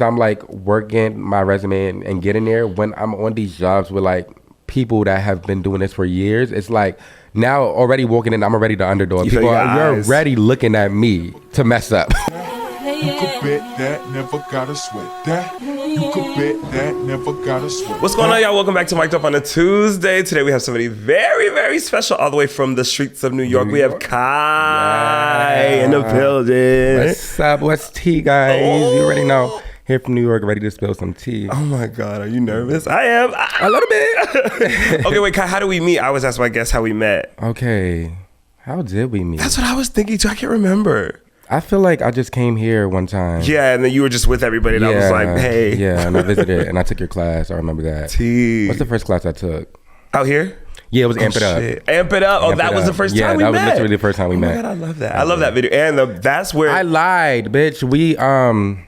So I'm like working my resume and getting there. When I'm on these jobs with like people that have been doing this for years, it's like now already walking in, I'm already the underdog. People you're already looking at me to mess up. You could bet that, never gotta sweat that. You could bet that, never gotta sweat. What's going on, y'all? Welcome back to Mic'd Up on a Tuesday. Today we have somebody very, very special all the way from the streets of New York. We have Kai in the building. What's up? What's tea, guys? You already know. Here from New York, ready to spill some tea. Oh my God, are you nervous? I am. A little bit. Okay, wait, Kai, how do we meet? I always ask my guests how we met. Okay, how did we meet? That's what I was thinking too. I can't remember. I feel like I just came here one time. Yeah, and then you were just with everybody, and I was like, hey. Yeah, and I visited, and I took your class. I remember that. Tea. What's the first class I took? Out here? Yeah, it was Amp It Up. Shit. Amp It Up. Oh, that was the first time we met. Yeah, that was literally the first time we met. Oh my God, I love that. I love that video. And that's where... I lied, bitch.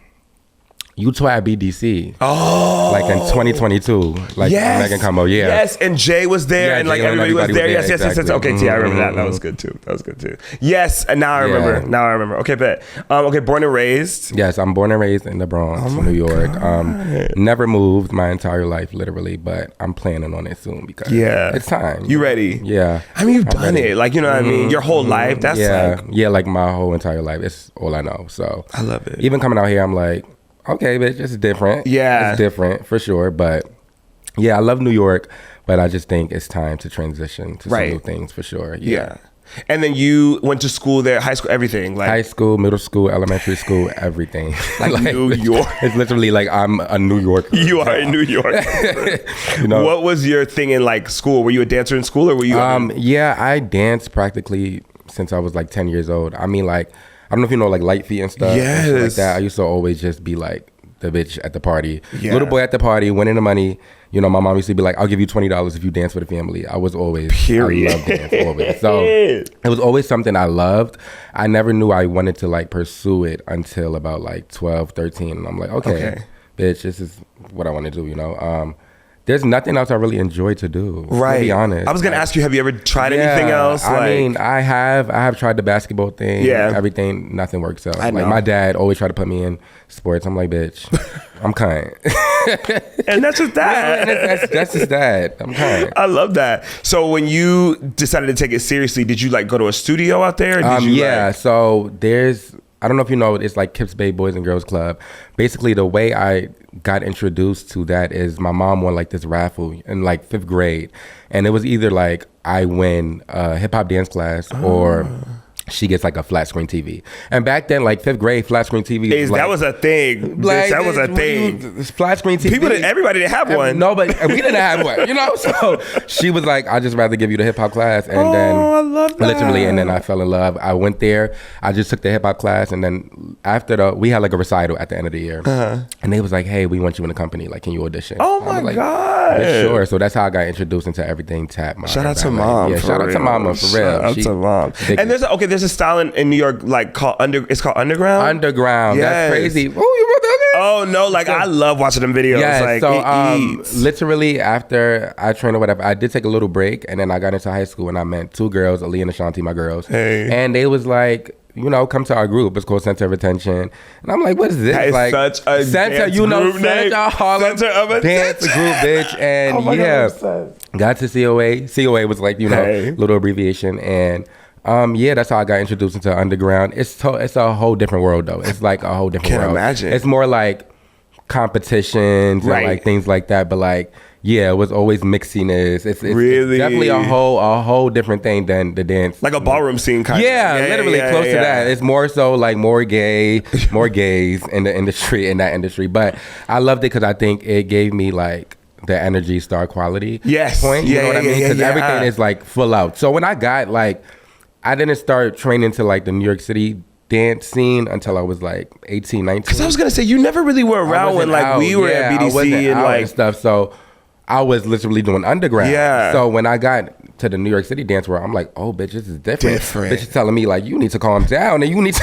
You taught at BDC. Oh. Like in 2022. Like yes. Megan Combo, yeah. Yes, and Jay was there, and like everybody was there. Yes. Okay, T, I remember that. That was good too. Yes, and now I remember. Okay, bet. Okay, born and raised. Yes, I'm born and raised in the Bronx, New York. Never moved my entire life, literally, but I'm planning on it soon because it's time. You ready? Yeah. I mean, you've done it. Like, you know what I mean? Your whole life. That's like my whole entire life. It's all I know. So I love it. Even coming out here, I'm like, okay, bitch, it's different. Yeah. It's different for sure. But yeah, I love New York, but I just think it's time to transition to some new things for sure. Yeah. And then you went to school there, high school, everything. Like high school, middle school, elementary school, everything. like New York. It's literally like I'm a New Yorker. You are in New York. You know? What was your thing in like school? Were you a dancer in school or were you? Yeah, I danced practically since I was like 10 years old. I mean, like, I don't know if you know like light feet and stuff. Yes. And like that. I used to always just be like the bitch at the party. Yeah. Little boy at the party, winning the money. You know, my mom used to be like, I'll give you $20 if you dance for the family. I was always, period. I loved dance always. So it was always something I loved. I never knew I wanted to like pursue it until about like 12, 13. And I'm like, okay, bitch, this is what I want to do, you know? There's nothing else I really enjoy to do. Right. To be honest. I was gonna ask you, have you ever tried anything else? I mean, I have tried the basketball thing. Yeah. Everything, nothing works out. I know. Like my dad always tried to put me in sports. I'm like, bitch, I'm kind. And that's just that. That's just that. I'm kind. I love that. So when you decided to take it seriously, did you like go to a studio out there? Or did you so there's, I don't know if you know, it's like Kips Bay Boys and Girls Club. Basically, the way I got introduced to that is my mom won like this raffle in like 5th grade. And it was either like I win a hip hop dance class or she gets like a flat screen TV. And back then, like 5th grade, flat screen TV that was a thing. Like, that was a thing. Flat screen TV. Everybody didn't have one. No, but we didn't have one, you know? So she was like, I'd just rather give you the hip hop class. And then I love that. Literally, and then I fell in love. I went there. I just took the hip hop class. And then after we had like a recital at the end of the year. And they was like, hey, we want you in the company. Like, can you audition? Oh my God. Yeah, sure. So that's how I got introduced into everything tap. Shout out to mom. Shout out to mama for real. Shout out to mom. And there's a style in New York like called it's called underground. Underground. Yes. That's crazy. Oh, you wrote that? Oh no, like I love watching them videos. Yeah, like so literally after I trained or whatever, I did take a little break and then I got into high school and I met 2 girls, Ali and Ashanti, my girls. Hey. And they was like, you know, come to our group. It's called Center of Attention. And I'm like, what is this? That is like such a Center, dance you know, group name. Harlem Center of dance group, bitch. And got to COA. COA was like, you know, little abbreviation. And that's how I got introduced into underground. It's a whole different world though. It's like a whole different world. Can't imagine. It's more like competitions and like things like that. But like, yeah, it was always mixiness. It's really definitely a whole different thing than the dance. Like a ballroom scene kind of. Yeah, literally close to that. It's more so like more gays in the industry, in that industry. But I loved it because I think it gave me like the energy star quality point. You know what I mean? Because everything is like full out. So when I got like, I didn't start training to like the New York City dance scene until I was like 18, 19. Because I was gonna say you never really were around when like we were at BDC and like stuff. So I was literally doing underground. Yeah. So when I got to the New York City dance world, I'm like, oh, bitch, this is different. Bitch is telling me like, you need to calm down and you need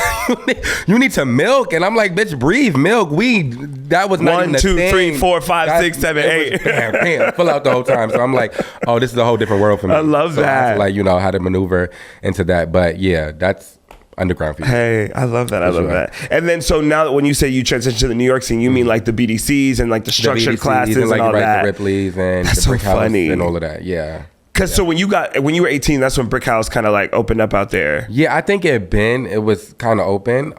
to milk. And I'm like, bitch, breathe, milk, weed. That was not even a thing. 1, 2, 3, 4, 5, 6, 7, 8. Bam, full out the whole time. So I'm like, oh, this is a whole different world for me. I love that. I have to, like, you know, how to maneuver into that. But yeah, that's underground people. Hey, I love that. I love that. And then so now when you say you transition to the New York scene, you mean like the BDCs and like the structured classes and all that. The Ripley's and the Brick House and all of that. Yeah. Cause so when you were 18, that's when Brick House kind of like opened up out there. Yeah, I think it was kind of open.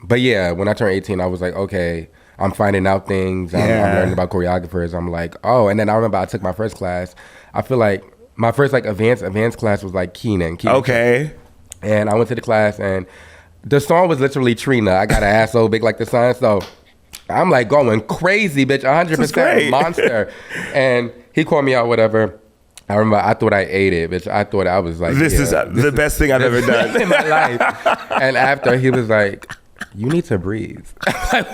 But yeah, when I turned 18, I was like, okay, I'm finding out things. I'm learning about choreographers. I'm like, oh, and then I remember I took my first class. I feel like my first like advanced class was like Keenan. Okay. And I went to the class and the song was literally Trina. I got an ass so big like the sun. So I'm like going crazy, bitch, 100% monster. And he called me out, whatever. I remember I thought I ate it, bitch. I thought I was like, this is the best thing I've ever done in my life. And after he was like, you need to breathe. Like,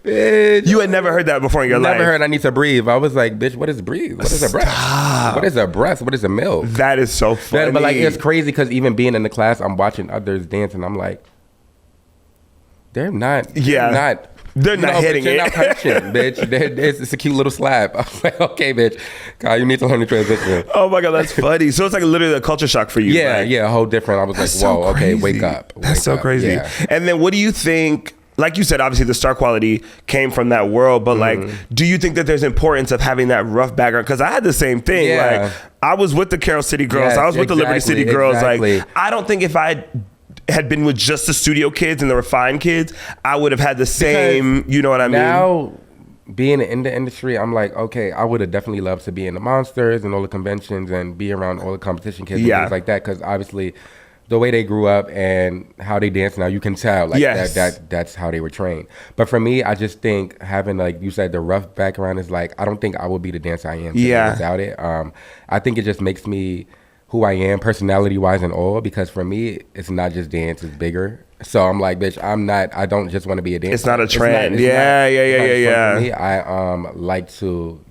bitch. You had never heard that before in your life. Never heard I need to breathe. I was like, bitch, what is breathe? What is a breath? What is a breath? What is a milk? That is so funny. But like, it's crazy because even being in the class, I'm watching others dance and I'm like, they're not hitting it. They're not punching, bitch. It's a cute little slap. I was like, okay, bitch. God, you need to learn the transition. Oh my God, that's funny. So it's like literally a culture shock for you. Yeah, a whole different. I was like, whoa, okay, wake up. That's so crazy. Yeah. And then what do you think, like you said, obviously the star quality came from that world, but like, do you think that there's importance of having that rough background? Because I had the same thing. Yeah. Like, I was with the Carroll City Girls. I was with the Liberty City Girls. Exactly. Like, I don't think if I had been with just the studio kids and the refined kids, I would have had the same, you know what I mean? Now, being in the industry, I'm like, okay, I would have definitely loved to be in the Monsters and all the conventions and be around all the competition kids and things like that. Because obviously, the way they grew up and how they dance now, you can tell like that's how they were trained. But for me, I just think having, like you said, the rough background is like, I don't think I would be the dancer I am today without it. I think it just makes me who I am personality-wise and all, because for me, it's not just dance, it's bigger. So I'm like, bitch, I don't just want to be a dancer. It's not a trend. For Yeah. me, I like to,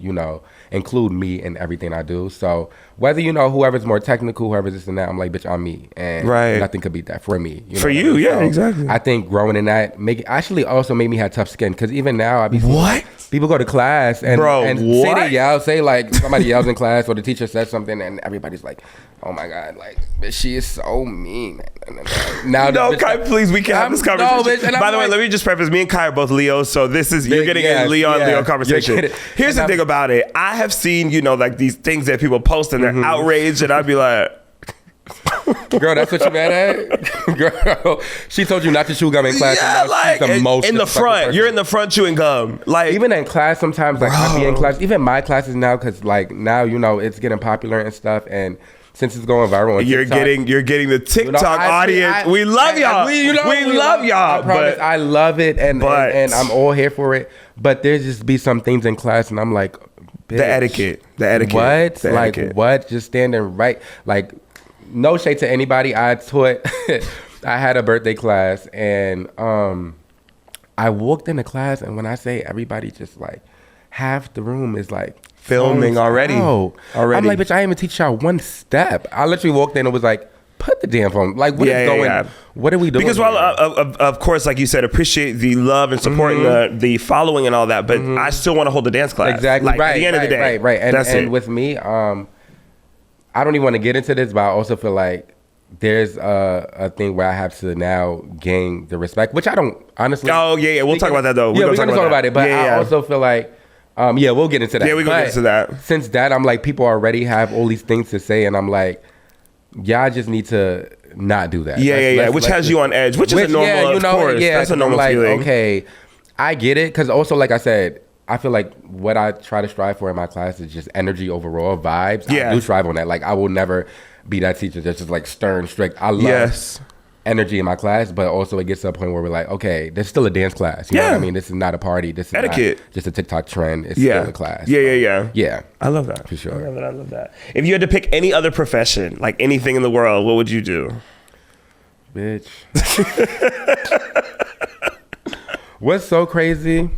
include me in everything I do. So whether, whoever's more technical, whoever's this and that, I'm like, bitch, I'm me. And nothing could beat that for me. For you, yeah, exactly. I think growing in that actually also made me have tough skin, because even now, I be what? People go to class and say like somebody yells in class or the teacher says something and everybody's like, oh my God, like, bitch, she is so mean. Now, no, Kai, please, we can't have this conversation. By the way, let me just preface, me and Kai are both Leos, so this is, you're getting a Leo conversation. Here's the thing about it. I have seen, like these things that people post and they're outraged, and I'd be like, girl, that's what you mad at? Girl, she told you not to chew gum in class. Yeah, like, she's the most in the front. Person. You're in the front chewing gum. Like, even in class, sometimes, like, I be in class, even my classes now, because, like, now, it's getting popular and stuff, and since it's going viral on TikTok, you're getting the TikTok audience. We love y'all. We love y'all. I promise, I love it, and I'm all here for it. But there just be some things in class, and I'm like, bitch, the etiquette. What? The etiquette. What? Just standing right, like. No shade to anybody. I had a birthday class, and I walked into class, and when I say everybody, just like half the room is like filming already. I'm like, bitch, I didn't even teach y'all one step. I literally walked in and was like, put the damn phone. Like, what is going? Yeah. What are we doing? Because while of course, like you said, appreciate the love and supporting the following and all that, but I still want to hold the dance class. Exactly. Like, at the end of the day, right. And with me, I don't even want to get into this, but I also feel like there's a thing where I have to now gain the respect, which I don't honestly. Oh, yeah. We'll talk about that, though. We're going to talk about it. But I also feel like, we'll get into that. Yeah, we're going to get into that. Since that, I'm like, people already have all these things to say, and I'm like, y'all just need to not do that. Which has you on edge, which is a normal, of course. That's a normal feeling. Okay, I get it. Because also, like I said, I feel like what I try to strive for in my class is just energy overall, vibes. Yeah. I do strive on that. Like, I will never be that teacher that's just like stern, strict. I love energy in my class, but also it gets to a point where we're like, okay, there's still a dance class. You know what I mean? This is not a party. This is etiquette. Not just a TikTok trend. It's still a class. Yeah. I love that. For sure. I love that. If you had to pick any other profession, like anything in the world, what would you do? Bitch. What's so crazy?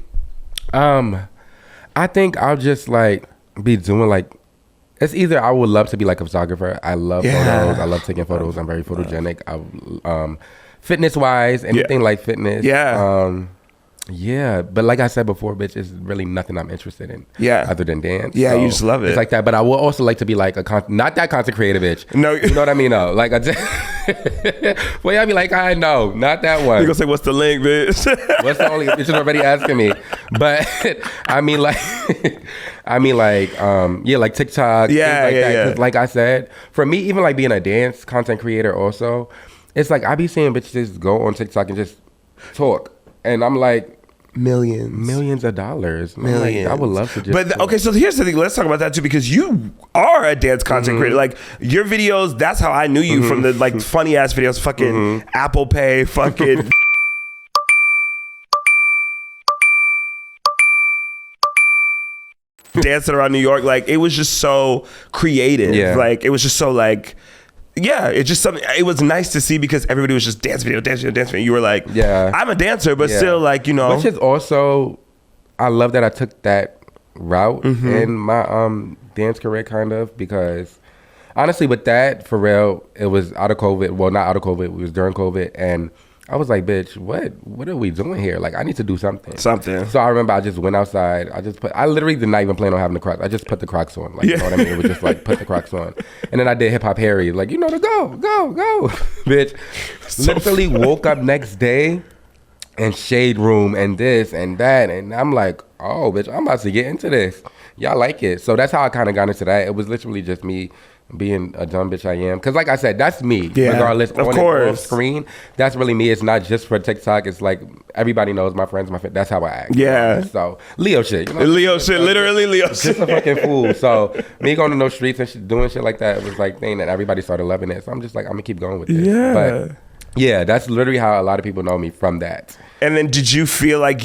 I think I'll just like be doing like, it's either I would love to be like a photographer. I love photos. I love taking photos. I'm very photogenic. Fitness wise, anything like fitness. Yeah, but like I said before, bitch, it's really nothing I'm interested in. Yeah. Other than dance. Yeah, so you just love it. It's like that. But I would also like to be like not that content creator bitch. No. You know what I mean? No. Like, well, I'd be like, I know, not that one. You're going to say, what's the link, bitch? What's the only, bitch is already asking me. But, I mean, like, yeah, like TikTok. Yeah, like yeah, that. yeah. Like I said, for me, even like being a dance content creator also, it's like I be seeing bitches go on TikTok and just talk. And I'm like, millions of dollars. Millions. Like, I would love to just. But okay, so here's the thing. Let's talk about that too, because you are a dance content creator. Like your videos, that's how I knew you from the like funny ass videos, fucking Apple Pay, fucking. Dancing around New York, like it was just so creative. Yeah. Like it was just so like. Yeah, it's just something. It was nice to see because everybody was just dance video. You were like, yeah, I'm a dancer, but still, like, you know. Which is also, I love that I took that route in my dance career, kind of, because honestly, with that, for real, it was out of COVID. Well, not out of COVID. It was during COVID, and I was like, bitch, what are we doing here? Like, I need to do something. So I remember I just went outside. I literally did not even plan on having the Crocs. I just put the Crocs on. Like, you know what I mean? It was just like, put the Crocs on. And then I did Hip Hop Harry. Like, you know, to go. Bitch. Literally woke up next day and Shade Room and this and that. And I'm like, oh, bitch, I'm about to get into this. Y'all like it. So that's how I kind of got into that. It was literally just me being a dumb bitch I am. Because like I said, that's me. Yeah, regardless, of course. And off screen, that's really me. It's not just for TikTok. It's like everybody knows my friends, that's how I act. Yeah. So Leo shit. You know? Literally Leo shit. Just a fucking fool. So me going to those streets and doing shit like that, it was like thing that everybody started loving it. So I'm just like, I'm going to keep going with this. Yeah. But yeah, that's literally how a lot of people know me, from that. And then did you feel like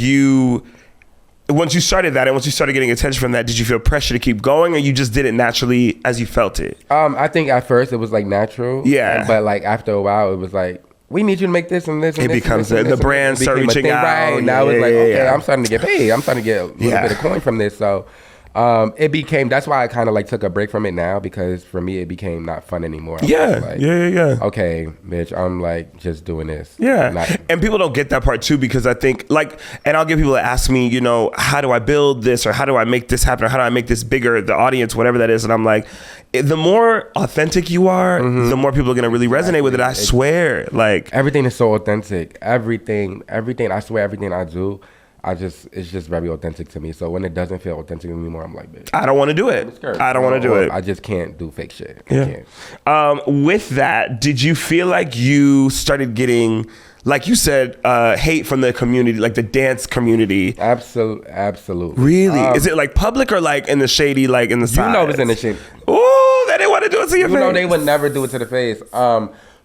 once you started that and once you started getting attention from that, did you feel pressure to keep going, or you just did it naturally as you felt it? I think at first it was like natural. Yeah. But like after a while, it was like, we need you to make this and this and it this. Becomes the brands start reaching out. Right. Now it's like, okay, I'm starting to get paid. I'm starting to get a little bit of coin from this. So that's why I kind of like took a break from it now, because for me it became not fun anymore. Yeah. Okay, bitch, I'm like just doing this. Yeah. And people don't get that part too, because I think like, and I'll get people to ask me, you know, how do I build this, or how do I make this happen, or how do I make this bigger, the audience, whatever that is. And I'm like, the more authentic you are, the more people are going to really resonate with it. I swear. Like everything is so authentic. Everything. I swear, everything I do, it's just very authentic to me. So when it doesn't feel authentic anymore, I'm like, bitch, I don't want to do it. I don't want to do it. I just can't do fake shit. Yeah. With that, did you feel like you started getting, like you said, hate from the community, like the dance community? Absolutely. Really? Is it like public or like in the shady, like in the side? You know it's in the shady. Ooh, they didn't want to do it to your face. You know they would never do it to the face.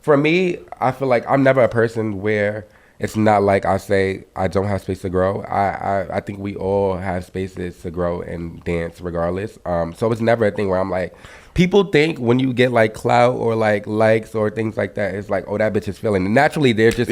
For me, I feel like I'm never a person where it's not like I say I don't have space to grow. I think we all have spaces to grow and dance regardless. So it's never a thing where I'm like, people think when you get like clout or like likes or things like that, it's like, oh, that bitch is feeling it. Naturally, they're just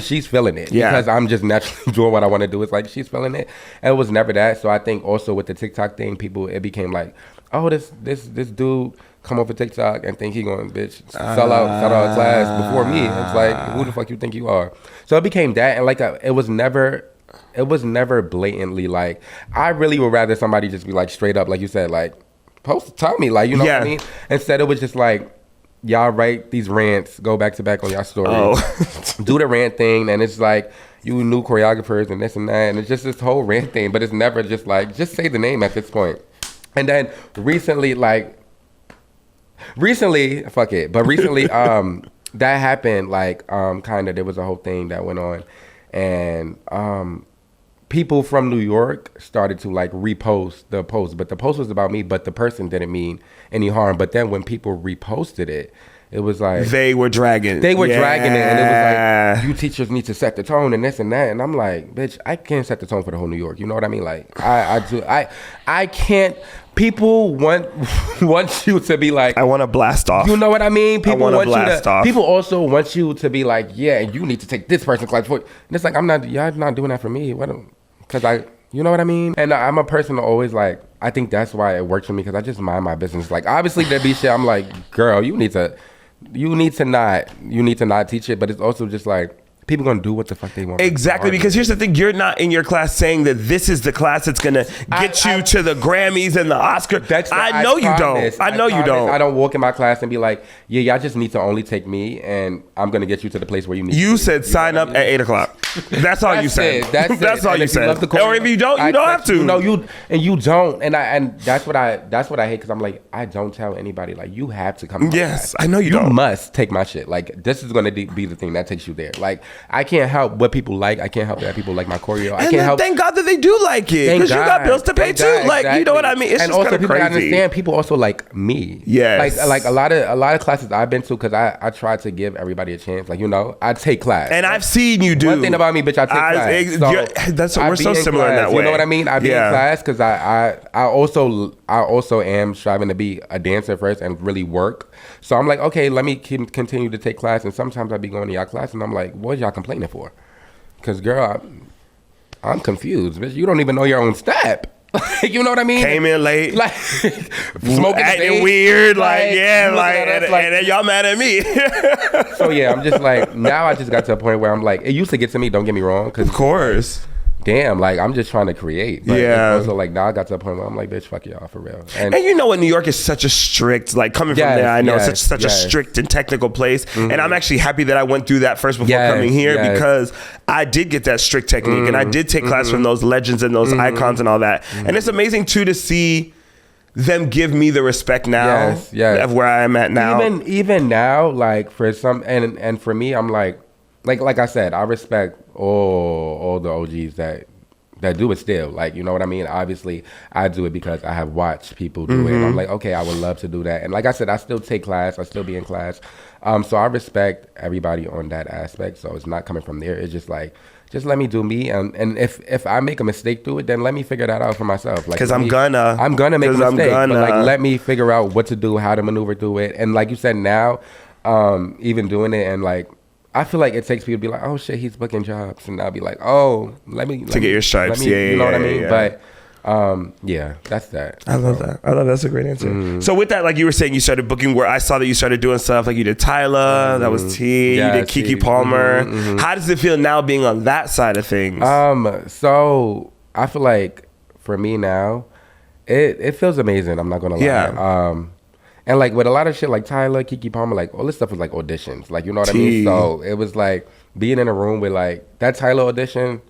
she's feeling it. Yeah. Because I'm just naturally doing what I want to do. It's like she's feeling it. And it was never that. So I think also with the TikTok thing, it became like, oh, this dude come over TikTok and think he gonna sell out a class before me. It's like, who the fuck you think you are? So it became that, and like it was never blatantly like. I really would rather somebody just be like straight up, like you said, like tell me, like, you know what I mean. Instead, it was just like, y'all write these rants, go back to back on y'all story, do the rant thing, and it's like you new choreographers and this and that, and it's just this whole rant thing. But it's never just like, just say the name at this point. And then recently, fuck it. But recently, that happened, like, kind of, there was a whole thing that went on. And people from New York started to, like, repost the post. But the post was about me, but the person didn't mean any harm. But then when people reposted it, it was like... They were dragging it. And it was like, you teachers need to set the tone and this and that. And I'm like, bitch, I can't set the tone for the whole New York. You know what I mean? Like, I can't... People want you to be like... I want to blast off. You know what I mean? People also want you to be like, yeah, you need to take this person's class. And it's like, y'all not doing that for me. Because you know what I mean? And I'm a person that always like, I think that's why it works for me, because I just mind my business. Like, obviously there be shit I'm like, girl, you need to not teach it. But it's also just like, people gonna do what the fuck they want. Exactly, because here's the thing: you're not in your class saying that this is the class that's gonna get you to the Grammys and the Oscar. I know you don't. I know you don't. I don't walk in my class and be like, yeah, y'all just need to only take me, and I'm gonna get you to the place where you need. You said sign up at 8:00. That's all you said. That's all you said. Or if you don't, you don't have to. No, you don't, and that's what I hate, because I'm like, I don't tell anybody, like, you have to come. Yes, I know you don't. You must take my shit. Like, this is gonna be the thing that takes you there. Like, I can't help what people like. I can't help that people like my choreo. I can't help. Thank God that they do like it, because you got bills to pay too. Like, exactly. You know what I mean? It's and just also people crazy. understand. People also like me. Yes. Like a lot of classes I've been to, because I try to give everybody a chance. Like, I take class. And I've seen you do. One thing about me, bitch, I take class. So we're so similar in that way. You know what I mean? I be in class because I also am striving to be a dancer first and really work. So I'm like, okay, let me continue to take class. And sometimes I be going to y'all class and I'm like, what y'all complaining for? Because, girl, I'm confused, bitch. You don't even know your own step. You know what I mean? Came in late, like smoking, acting weird, and then y'all mad at me. So yeah, I'm just like, now I just got to a point where I'm like, it used to get to me, don't get me wrong, of course. Damn, like, I'm just trying to create. But also, like, now I got to a point where I'm like, bitch, fuck y'all, for real. And you know what, New York is such a strict, like, coming from there, I know, such a strict and technical place. Mm-hmm. And I'm actually happy that I went through that first before coming here, because I did get that strict technique, and I did take class from those legends and those icons and all that. And it's amazing, too, to see them give me the respect now of where I am at now. Even now, like, for some, and for me, I'm like I said, I respect all the OGs that do it still. Like, you know what I mean? Obviously, I do it because I have watched people do it. And I'm like, okay, I would love to do that. And like I said, I still take class. I still be in class. So I respect everybody on that aspect. So it's not coming from there. It's just like, just let me do me. And if I make a mistake through it, then let me figure that out for myself. Because I'm gonna make a mistake. But like, let me figure out what to do, how to maneuver through it. And like you said, now, even doing it, and like, I feel like it takes people to be like, oh shit, he's booking jobs, and I'll be like, oh, let me get your stripes. You know what I mean? Yeah. But that's that. I love that. That's a great answer. Mm-hmm. So with that, like you were saying, you started booking, where I saw that you started doing stuff like you did Tyla, that was T, you did Kiki Palmer. Mm-hmm. How does it feel now being on that side of things? So I feel like for me now, it feels amazing. I'm not gonna lie. Yeah. And like with a lot of shit like Tyla, Kiki Palmer, like all this stuff was like auditions. Like, you know what I mean? So it was like being in a room with like that Tyla audition,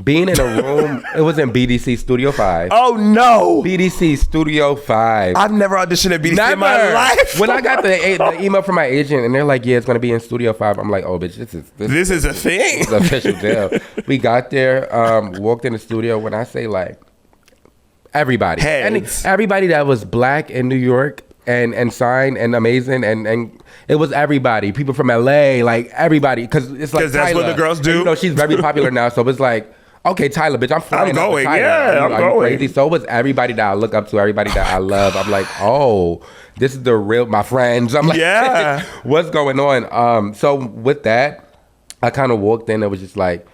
being in a room, it was in BDC Studio 5. Oh no! BDC Studio 5. I've never auditioned at BDC in my life. When I got the email from my agent and they're like, yeah, it's gonna be in Studio 5, I'm like, oh bitch, this is a thing. This is official deal. We got there, walked in the studio. When I say like everybody, everybody that was black in New York, and signed and amazing, and it was everybody, people from LA, like everybody, because it's like, that's what the girls do. And, you know, she's very popular now, so it's like, okay, Tyla, bitch, I'm going. I'm going. Crazy? So it was everybody that I look up to, everybody that I love. I'm like, oh, this is the real, my friends. I'm like, what's going on? So with that, I kind of walked in. It was just like,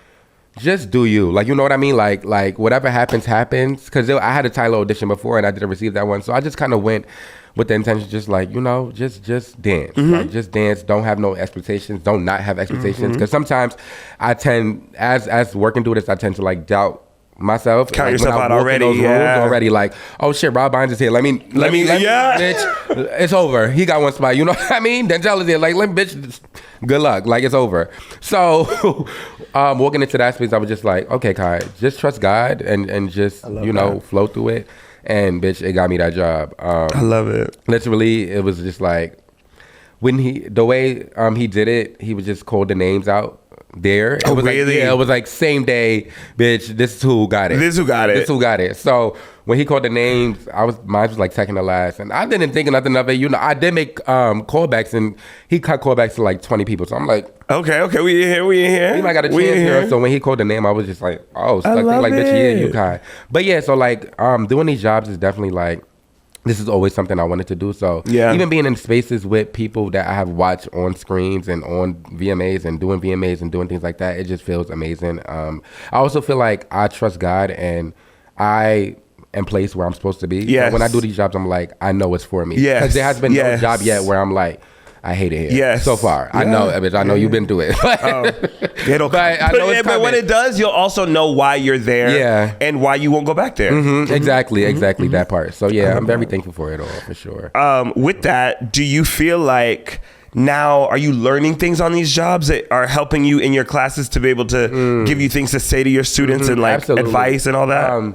just do you, like, you know what I mean? Like whatever happens. Because I had a Tyla audition before and I didn't receive that one, so I just kind of went with the intention, just like, you know, just dance. Mm-hmm. Like, just dance. Don't have no expectations. Don't not have expectations. Because sometimes I tend, as working through this, I tend to like doubt myself. Count like, yourself out already. Already like, oh shit, Rob Bynes is here. Let me, bitch. It's over. He got one spot. You know what I mean? Denzel is here. Like, bitch, good luck. Like, it's over. So, walking into that space, I was just like, okay, Kai, just trust God and just, you know, flow through it. And bitch, it got me that job. I love it. Literally, it was just like, when the way he did it, he would just call the names out there. It was really? Like, it was like same day, bitch, this is who got it. This is who got it. So when he called the names, mine was like second to last. And I didn't think nothing of it. You know, I did make callbacks, and he cut callbacks to like 20 people. So I'm like, okay, we in here. He might got a chance here. So when he called the name, I was just like, oh, so like bitch, yeah, you Kai. But yeah, so like doing these jobs is definitely like, this is always something I wanted to do. So even being in spaces with people that I have watched on screens and on VMAs and doing things like that, it just feels amazing. I also feel like I trust God and I am placed where I'm supposed to be. Yes. So when I do these jobs, I'm like, I know it's for me. Because there has been no job yet where I'm like, I hate it here. Yes. So far. Yeah. I know, bitch. I know you've been through it. But when it does, you'll also know why you're there and why you won't go back there. Exactly that part. So I'm very thankful for it all, for sure. With that, do you feel like now are you learning things on these jobs that are helping you in your classes to be able to give you things to say to your students and like Absolutely. Advice and all that?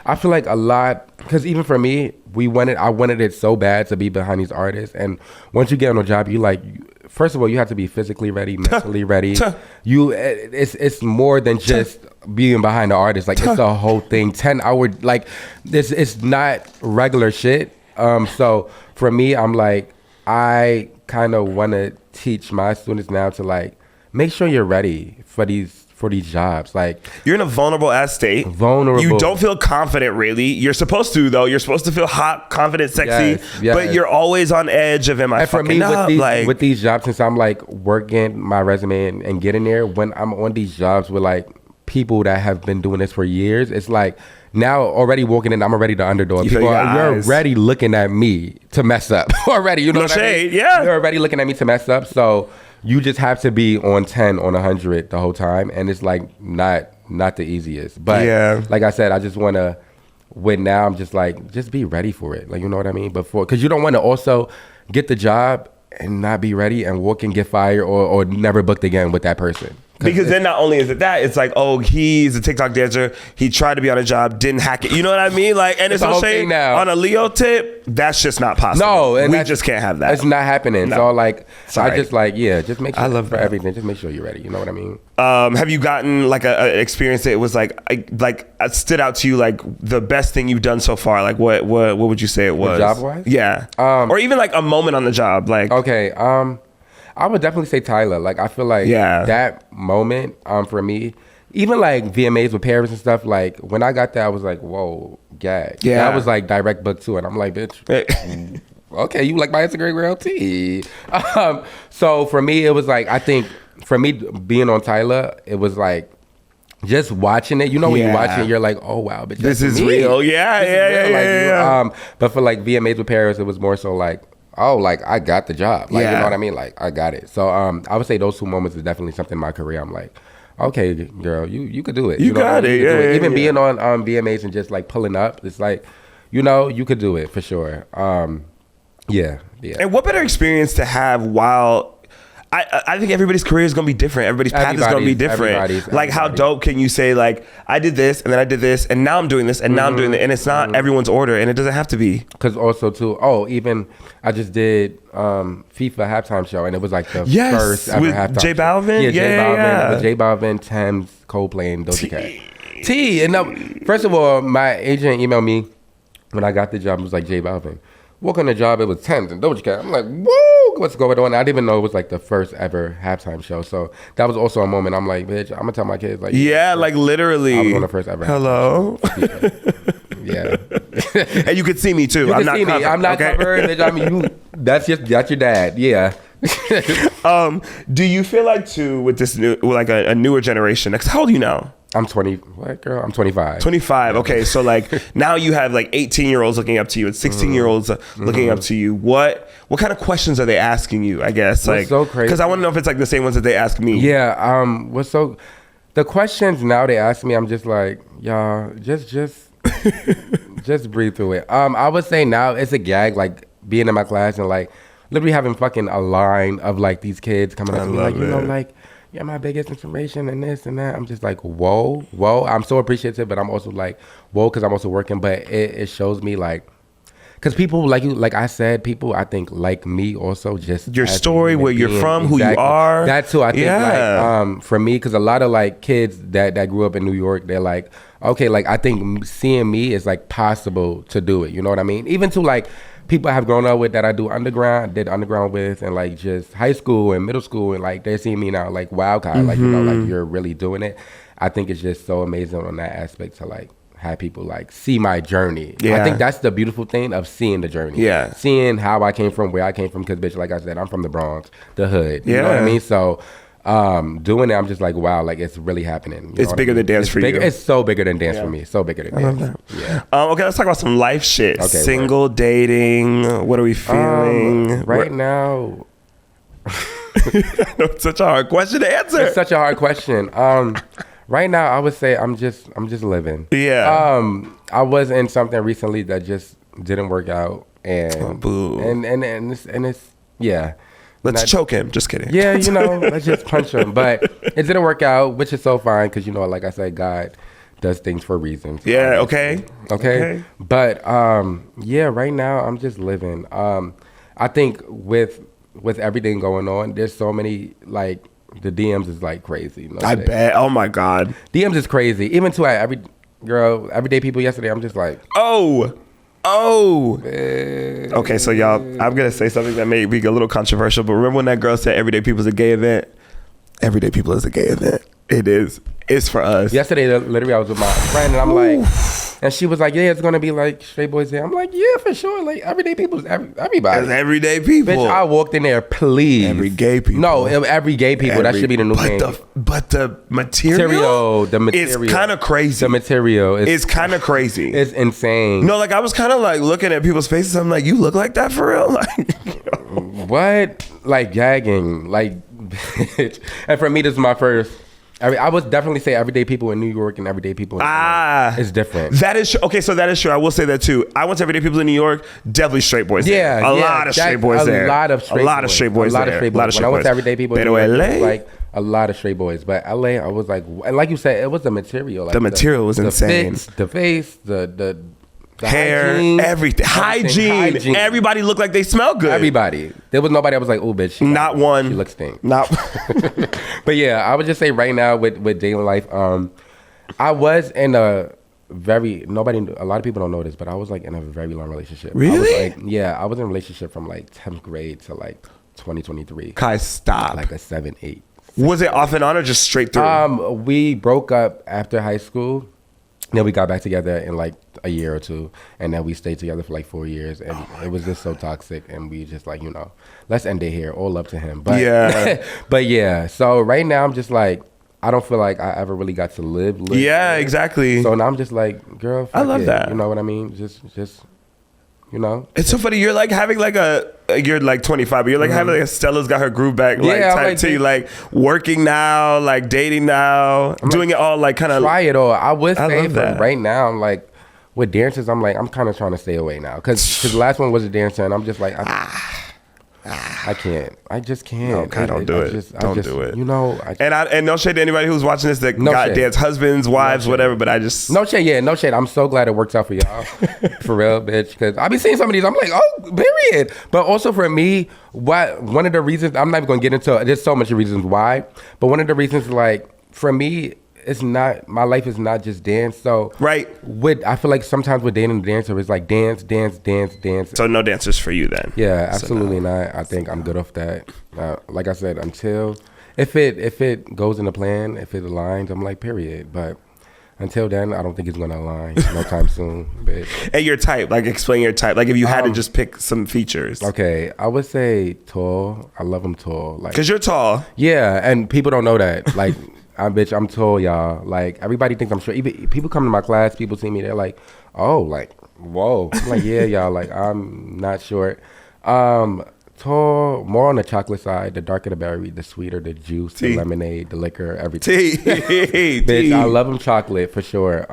I feel like a lot, because even for me, I wanted it so bad to be behind these artists. And once you get on a job, you like, first of all, you have to be physically ready, mentally ready. It's more than just being behind the artist. Like it's a whole thing. 10-hour, like this is not regular shit. So for me, I'm like, I kind of want to teach my students now to like make sure you're ready for these jobs. Like you're in a vulnerable ass state. You don't feel confident really. You're supposed to though. You're supposed to feel hot, confident, sexy. Yes. But you're always on edge of am I fucking up? With these jobs, since I'm like working my resume and getting there, when I'm on these jobs with like people that have been doing this for years, it's like now already walking in, I'm already the underdog. People you're already looking at me to mess up already. You know what I mean? Yeah. You're already looking at me to mess up. So you just have to be on 10, on 100 the whole time. And it's like not the easiest. But like I said, I just want to, now I'm just like, just be ready for it. Like, you know what I mean? Because you don't want to also get the job and not be ready and walk and get fired or never booked again with that person. Because then not only is it that, it's like, oh, he's a TikTok dancer. He tried to be on a job, didn't hack it. You know what I mean? Like, and it's no shame on a Leo tip. That's just not possible. No, and we just can't have that. It's not happening. No. So like, I just like, just make sure. I love for everything. Just make sure you're ready. You know what I mean? Have you gotten like an experience that was like stood out to you, like the best thing you've done so far? Like what would you say it was? Job wise? Yeah. Or even like a moment on the job. Like I would definitely say Tyler. Like I feel like that moment for me, even like VMAs with Paris and stuff. Like when I got there, I was like, whoa, gag. Yeah, that was like direct book too, and I'm like, bitch. Okay, you like my Instagram girl T. So for me, it was like I think for me being on Tyler, it was like just watching it. You know when you watch it, you're like, oh wow, bitch, this is real. Yeah. But for like VMAs with Paris, it was more so like, oh, like I got the job. Like, you know what I mean? Like I got it. So I would say those 2 moments is definitely something in my career. I'm like, okay, girl, you could do it. You got it. Yeah. Even being on VMAs and just like pulling up, it's like, you could do it for sure. Yeah. And what better experience to have while I think everybody's career is going to be different. Everybody's path is going to be different. Like how dope can you say like, I did this and then I did this and now I'm doing this and now I'm doing that. And it's not everyone's order and it doesn't have to be. Because also too, even I just did FIFA halftime show and it was like the first ever with halftime J Balvin? Yeah, J Balvin. With J Balvin, Thames, Coldplay, and Doja Cat. T. And first of all, my agent emailed me when I got the job. It was like, J Balvin. Walk on the job, it was Thames and Doja Cat. I'm like, whoa, what's going on? I didn't even know it was like the first ever halftime show. So that was also a moment. I'm like, bitch, I'm gonna tell my kids like, like literally. I was on the first ever. Hello. Yeah. And you could see me too. I'm not covered. I'm not covered, bitch. I mean, that's your dad. Yeah. Do you feel like too with this new, like a newer generation? How old are you now? I'm 20. What, girl? I'm 25. 25. Okay, so like now you have like 18-year-olds looking up to you and 16-year-olds looking up to you. What kind of questions are they asking you? I guess like so crazy because I want to know if it's like the same ones that they ask me. Yeah. The questions now they ask me, I'm just like, y'all, just breathe through it. I would say now it's a gag, like being in my class and like literally having fucking a line of like these kids coming up to me like, you know, like, you're my biggest inspiration and this and that. I'm just like, whoa. I'm so appreciative, but I'm also like, whoa, because I'm also working. But it shows me like, because people like you, like I said, people I think like me also just your story, where you're from, who you are. That too, I think like for me, because a lot of like kids that grew up in New York, they're like, okay, like I think seeing me is like possible to do it. You know what I mean? Even to like people I have grown up with that I did underground with, and like just high school and middle school, and like they're seeing me now like wow, Kai, like you know, like you're really doing it. I think it's just so amazing on that aspect to like have people like see my journey. I think that's the beautiful thing of seeing the journey. Yeah, seeing how I came from, where I came from, because bitch, like I said, I'm from the Bronx, the hood. You know what I mean? So doing it, I'm just like, wow, like it's really happening. It's bigger than dance for you. It's so bigger than dance for me. So bigger than dance. Love that. Yeah. Okay, let's talk about some life shit. Okay, single, dating. What are we feeling right now? It's such a hard question to answer. It's such a hard question. Right now, I would say I'm just living. Yeah. I was in something recently that just didn't work out, and and it's yeah. Let's choke him. Just kidding. Yeah, let's just punch him. But it didn't work out, which is so fine because like I said, God does things for reasons. Yeah. Okay. But yeah, right now I'm just living. I think with everything going on, there's so many like the DMs is like crazy. I bet. Oh my God. DMs is crazy. Even to everyday people yesterday. I'm just like, oh. Okay, so y'all, I'm gonna say something that may be a little controversial, but remember when that girl said everyday people is a gay event? Everyday people is a gay event. It is. It's for us. Yesterday, literally, I was with my friend, and I'm like, and she was like, yeah, it's gonna be like straight boys there. I'm like, yeah, for sure. Like everyday people is everybody. It's everyday people. Bitch, I walked in there, please. Every gay people. No, every gay people. That should be the new thing. But the material is kind of crazy. The material is kind of crazy. It's insane. No, like I was kind of like looking at people's faces. I'm like, you look like that for real? Like, what? Like gagging, like, bitch. And for me, this is my first. I would definitely say everyday people in New York and everyday people in LA. It's different. That is true. Okay, so that is true. I will say that too. I went to everyday people in New York. Definitely straight boys. Yeah, there. A lot of straight boys there. A lot of straight boys. When I went to everyday people in New York, it was like a lot of straight boys. But LA, I was like, and like you said, it was the material. Like the material was insane. Fits, the face, the hair, everything. Hygiene. Everybody looked like they smelled good. Everybody. There was nobody I was like, oh, bitch. Not one. She looks stink. Not. But yeah, I would just say right now with dating life, I was in a lot of people don't know this, but I was like in a very long relationship. Really? I was in a relationship from like 10th grade to like 2023. Kai, stop. Like a 7, 8. Was it off and on or just straight through? We broke up after high school. Then we got back together in like a year or two, and then we stayed together for like 4 years, and it was just so toxic, and we just like, let's end it here. All up to him. But yeah. But yeah, so right now I'm just like, I don't feel like I ever really got to live. Yeah, exactly. So now I'm just like, girl, I love that. You know what I mean? Just. It's so funny. You're like having like you're like 25, but you're like having like Stella's got her groove back, like type T, like working now, like dating now, doing it all like kind of. Try it all. I would say that right now, I'm like, with dancers, I'm kind of trying to stay away now. Cause the last one was a dancer, and I'm just like, I can't. I just can't. No, don't do it. Don't do it. And no shade to anybody who's watching this that got dance husbands, wives, whatever. But I just no shade. Yeah, no shade. I'm so glad it worked out for y'all, for real, bitch. Because I be seeing some of these. I'm like, oh, period. But also for me, one of the reasons I'm not even gonna get into. There's so much reasons why, but one of the reasons, like for me, it's not, my life is not just dance. So right. I feel like sometimes with dating a dancer, it's like dance. So no dancers for you then? Yeah, absolutely not. I think I'm good off that. Like I said, until if it goes in the plan, if it aligns, I'm like, period. But until then, I don't think it's gonna align no time soon. Bitch. And your type, like explain your type. Like if you had to just pick some features. Okay, I would say tall. I love them tall. Like, cause you're tall. Yeah, and people don't know that. Like. I'm tall, y'all. Like, everybody thinks I'm short. Even people come to my class, people see me, they're like, oh, like, whoa. I'm like, yeah, y'all, like, I'm not short. Tall, more on the chocolate side, the darker the berry, the sweeter the juice, the lemonade, the liquor, everything. Bitch, I love them chocolate, for sure.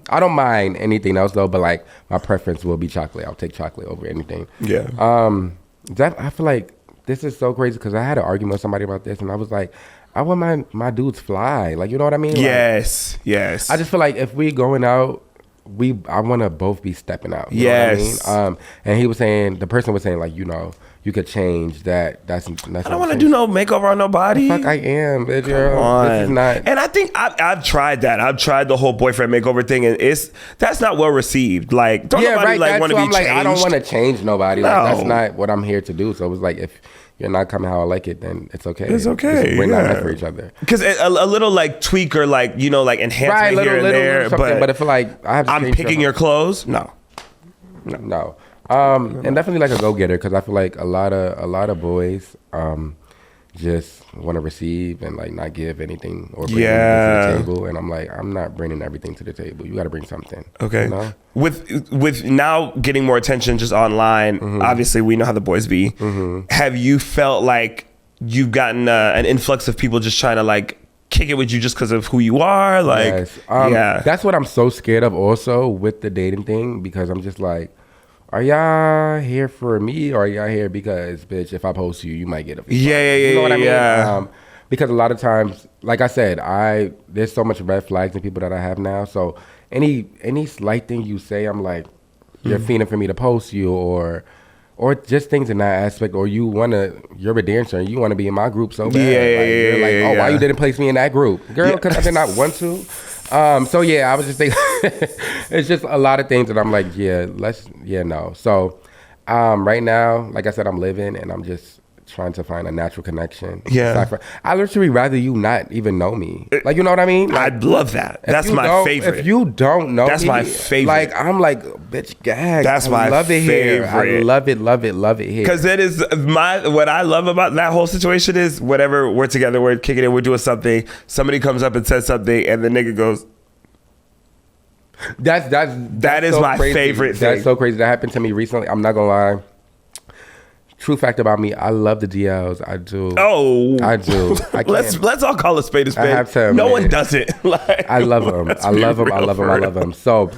I don't mind anything else, though, but, like, my preference will be chocolate. I'll take chocolate over anything. Yeah. I feel like this is so crazy, because I had an argument with somebody about this, and I was like, I want my dudes fly. Like, you know what I mean? Yes, like, yes. I just feel like if we going out, I want to both be stepping out. You yes. know what I mean? And the person was saying, like, you could change that. That's I don't want to do no makeover on nobody. The fuck I am, bitch. This is not. And I think I've tried that. I've tried the whole boyfriend makeover thing, and that's not well received. Like, don't nobody like want to be changed. Like, I don't want to change nobody. No. Like, that's not what I'm here to do. So it was like, if you're not coming how I like it, then it's okay. It's okay. We're not meant for each other. Because a little like tweak or like, like enhancement here and there. But I feel like I have to I'm picking your clothes? No. And definitely like a go-getter, because I feel like a lot of boys just want to receive and like not give anything or bring anything to the table. And I'm like, I'm not bringing everything to the table. You got to bring something. Okay. With now getting more attention just online, obviously we know how the boys be. Have you felt like you've gotten an influx of people just trying to like kick it with you just because of who you are? Like, yes. Yeah, that's what I'm so scared of also with the dating thing, because I'm just like, are y'all here for me, or are y'all here because, bitch, if I post you might get a you know what I mean? Yeah. Because a lot of times, like I said, there's so much red flags in people that I have now. So any slight thing you say, I'm like, you're fiending for me to post you, or just things in that aspect, or you're a dancer and you want to be in my group so bad. You're like, why you didn't place me in that group? Girl, because I did not want to. So yeah, I was just thinking, it's just a lot of things that I'm like, no. So right now, like I said, I'm living and I'm just trying to find a natural connection. Yeah. I literally rather you not even know me. Like, you know what I mean? Like, I love that. That's my favorite. If you don't know that's my favorite. Like, I'm like, bitch, gag. That's my love it favorite. Here. I love it here. Because that is what I love about that whole situation is whatever, we're together, we're kicking it, we're doing something, somebody comes up and says something and the nigga goes, that is so my favorite thing. That's so crazy. That happened to me recently. I'm not gonna lie. True fact about me, I love the DLs. I do. Oh, I do. Let's all call a spade a spade. I have to. No one does it. Like, I love them. I love them. So,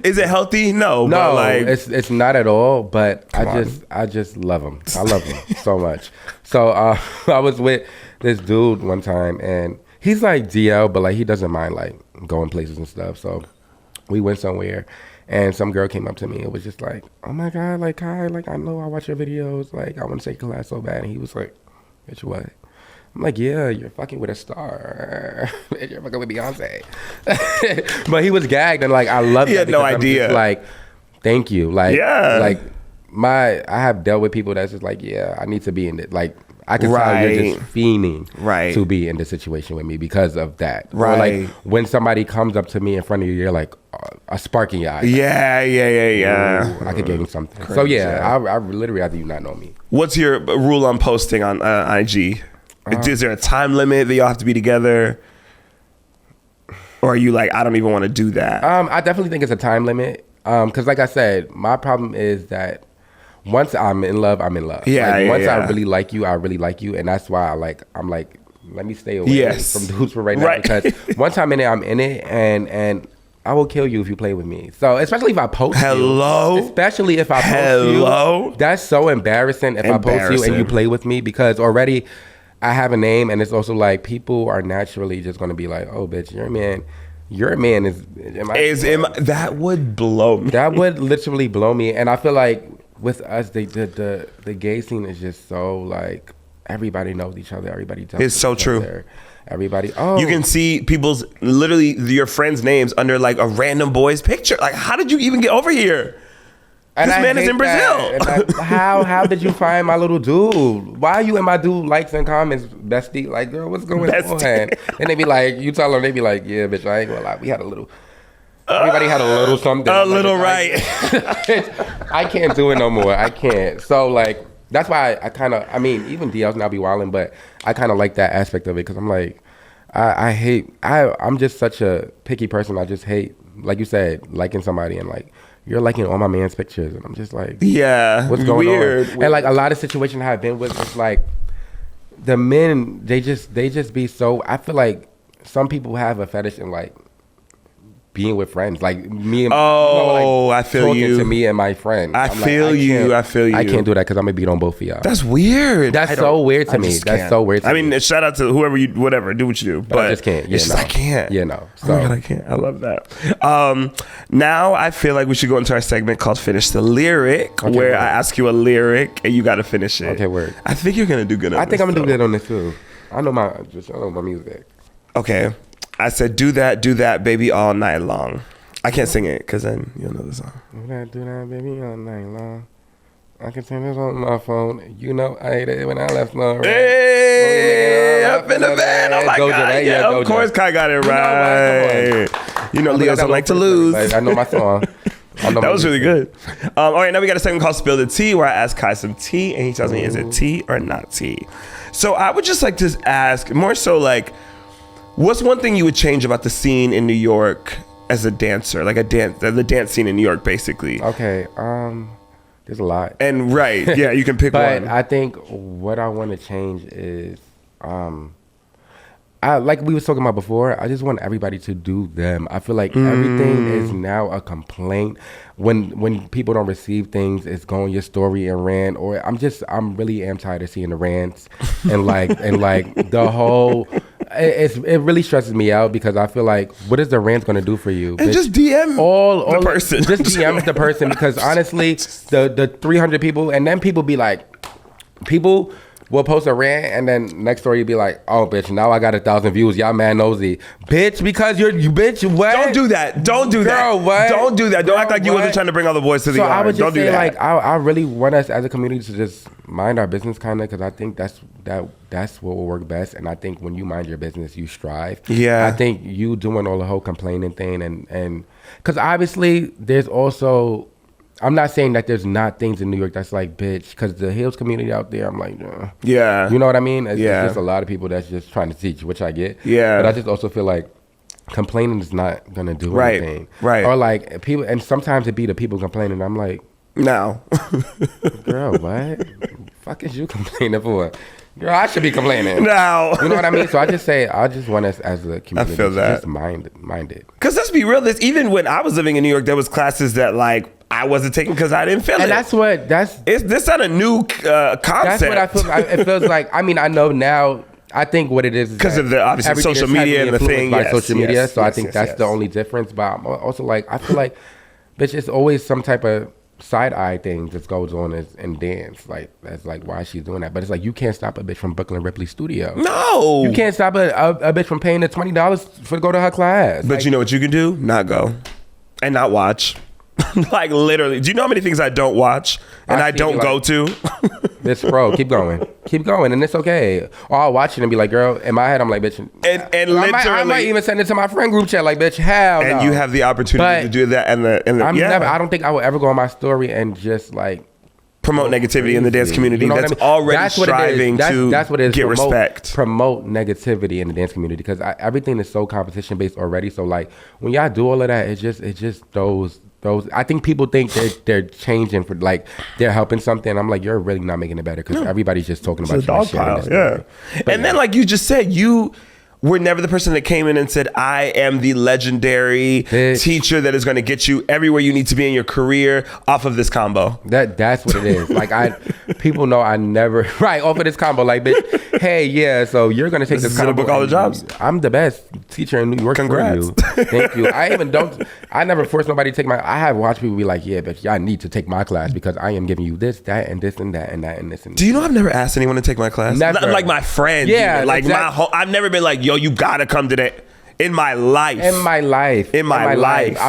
is it healthy? No. No, but like, it's not at all. But I just love them. I love them so much. So I was with this dude one time, and he's like DL, but like he doesn't mind like going places and stuff. So we went somewhere. And some girl came up to me and was just like, oh my God, like, Kai, like, I know I watch your videos. Like, I want to take a class so bad. And he was like, bitch, what? I'm like, yeah, you're fucking with a star. You're fucking with Beyonce. But he was gagged and, like, I love it. He had no idea. Like, thank you. Like, yeah. Like, I have dealt with people that's just like, yeah, I need to be in it. Like, I can tell you're just fiending to be in this situation with me because of that. Right. Or like when somebody comes up to me in front of you, you're like a spark in your eye. Yeah. Ooh, I could give you something. Crazy. So yeah, I literally rather you not know me. What's your rule on posting on IG? Is there a time limit that y'all have to be together? Or are you like, I don't even want to do that? I definitely think it's a time limit. Because like I said, my problem is that once I'm in love, I'm in love. Yeah, once I really like you, I really like you. And that's why I'm like, let me stay away from dudes for right now. Because once I'm in it, I'm in it. And I will kill you if you play with me. So especially if I post you. Especially if I post you. That's so embarrassing if I post you and you play with me. Because already I have a name. And it's also like people are naturally just going to be like, oh, bitch, you're a man. Your man is that would blow me. That would literally blow me. And I feel like with us, the gay scene is just so like everybody knows each other. Everybody does. It's so true. Everybody. You can see people's your friends' names under like a random boy's picture. Like, how did you even get over here? And this man is in Brazil. How did you find my little dude? Why are you and my dude likes and comments, bestie? Like, girl, what's going on? And they be like, you tell them, they be like, yeah, bitch, I ain't gonna lie, we had a little. Everybody had a little something. I can't do it no more. I can't. So like that's why I mean even DLs now be wilding, but I kind of like that aspect of it because I'm like I'm just such a picky person. I just hate, like you said, liking somebody and like you're liking all my man's pictures and I'm just like, what's going on? And like a lot of situations I've been with, it's like the men they just be so. I feel like some people have a fetish in like being with friends, like me and I feel talking you. to me and my friend. I feel you. I can't do that because I'm gonna beat on both of y'all. That's weird. That's so weird to me. That's so weird to me. I mean, shout out to whoever you, whatever, do what you do. But I just can't. Yeah, I can't. Yeah, no. So. Oh my God, I can't. I love that. Now I feel like we should go into our segment called Finish the Lyric, where I ask you a lyric and you got to finish it. Okay, word. I think you're gonna do good on this. I think I'm gonna do good on this too. I know my music. Okay. I said, do that, baby, all night long. I can't sing it because then you'll know the song. Do that, baby, all night long. I can sing this on my phone. You know I hate it when I left no right. Hey, up in the bed. Oh my God. Yeah, of course Kai got it right. You know Leos don't like to lose. I know my song. That was really good. All right, now we got a segment called Spill the Tea where I ask Kai some tea and he tells me is it tea or not tea. So I would just like to ask more so like, what's one thing you would change about the scene in New York as a dancer, like the dance scene in New York, basically? Okay, There's a lot. And you can pick but one. I think what I want to change is, I like we was talking about before. I just want everybody to do them. I feel like everything is now a complaint. When people don't receive things, it's go on your story and rant. Or I'm really am tired of seeing the rants and like the whole. It really stresses me out because I feel like what is the rant going to do for you? And just DM the person. Just DM the person because honestly, the 300 people and then people be like, people will post a rant and then next story you'll be like, oh bitch, now I got 1,000 views. Y'all mad nosy, bitch, because you bitch. What? Don't do that. Don't do Girl, that. What? Don't do that. Don't Girl, act like you wasn't trying to bring all the boys to the yard. yard. I would just don't do say, that. like, I really want us as a community to just mind our business, kind of, because I think that's what will work best. And I think when you mind your business, you strive. Yeah. I think you doing all the whole complaining thing and because obviously there's also. I'm not saying that there's not things in New York that's like, bitch, because the Hills community out there, I'm like, yeah. You know what I mean? It's just a lot of people that's just trying to teach, which I get. Yeah. But I just also feel like complaining is not going to do anything. Right. Or like people, and sometimes it be the people complaining. I'm like, no. Girl, what? Fuck is you complaining for? Girl, I should be complaining. No. You know what I mean? So I just want us as a community I feel that. to just mind it. Because let's be real, even when I was living in New York, there was classes that like I wasn't taking because I didn't feel it. And this not a new concept. That's what I feel. It feels like. I mean, I know now. I think what it is because of the obviously social media and the thing. By social media, so I think that's the only difference. But I'm also like, I feel like, bitch, it's always some type of side eye thing that goes on in dance. Like that's like why she's doing that. But it's like you can't stop a bitch from Brooklyn Ripley studio. No, you can't stop a bitch from paying the $20 to go to her class. But you know what you can do? Not go and not watch. Like literally, do you know how many things I don't watch and I don't go to? This bro, keep going, and it's okay. Or I'll watch it and be like, girl, in my head, I'm like, bitch, and literally, I might even send it to my friend group chat, like, bitch, hell no. And you have the opportunity to do that, and I don't think I will ever go on my story and just like promote negativity in the dance community. You know that's already striving to get respect. Promote negativity in the dance community because everything is so competition based already. So like when y'all do all of that, it's just those. I think people think they're changing for like they're helping something. I'm like, you're really not making it better because everybody's just talking about dog pile. Yeah, and then like you just said, you were never the person that came in and said, I am the legendary teacher that is going to get you everywhere you need to be in your career off of this combo. That's what it is. Like people know I never off of this combo. Like, bitch, hey, yeah, so you're going to take this combo. Book all the jobs. I'm the best teacher in New York. Congrats. For you. Thank you. I never force nobody to take I have watched people be like, yeah, bitch, y'all need to take my class because I am giving you this, that, and this, and that, and that, and this, and this. Do you know I've never asked anyone to take my class? Never. Like my friends. Yeah. Like I've never been like, yo, you gotta come to that. In my life. I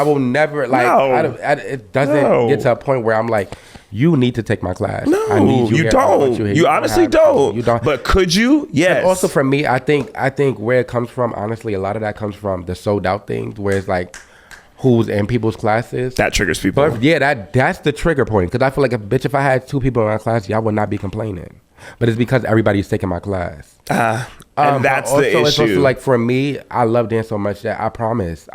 will never it doesn't get to a point where I'm like, you need to take my class. No, I need you don't. You honestly don't. You don't. But could you? Yes. And also for me, I think where it comes from, honestly, a lot of that comes from the sold out things where it's like who's in people's classes. That triggers people. But yeah, that's the trigger point. Because I feel like if I had 2 people in my class, y'all would not be complaining. But it's because everybody's taking my class. And that's the issue. It's also like for me, I love dance so much that I promise